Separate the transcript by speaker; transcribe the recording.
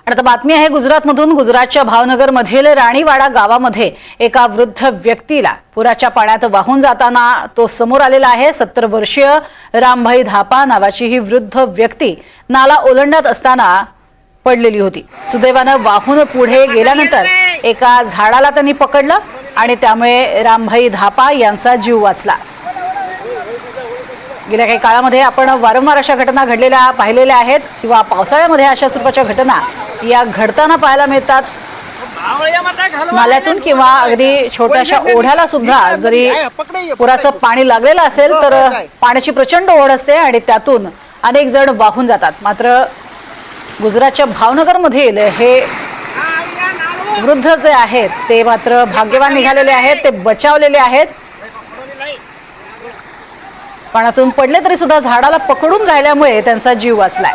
Speaker 1: आणि आता बातमी आहे गुजरातमधून। गुजरातच्या भावनगरमधील राणीवाडा गावामध्ये एका वृद्ध व्यक्तीला पुराच्या पाण्यात वाहून जाताना तो समोर आलेला आहे। 70 वर्षीय रामभाई धापा नावाची ही वृद्ध व्यक्ती नाला ओलांडत असताना पडलेली होती। सुदैवाने वाहून पुढे गेल्यानंतर एका झाडाला त्यांनी पकडलं आणि त्यामुळे रामभाई धापा यांचा जीव वाचला। गेल्या काही काळामध्ये आपण वारंवार अशा घटना घडलेल्या पाहिलेल्या आहेत किंवा पावसाळ्यामध्ये अशा स्वरूपाच्या घटना या घडताना पाहायला मिळतात। नाल्यातून किंवा अगदी छोट्याशा ओढ्याला सुद्धा जरी पुराचं पाणी लागलेलं असेल तर पाण्याची प्रचंड ओढ असते आणि त्यातून अनेक जण वाहून जातात। मात्र गुजरातच्या भावनगरमधील हे वृद्ध जे आहेत ते मात्र भाग्यवान निघालेले आहेत, ते बचावलेले आहेत। पाण्यातून पडले तरी सुद्धा झाडाला पकडून राहिल्यामुळे त्यांचा जीव वाचलाय।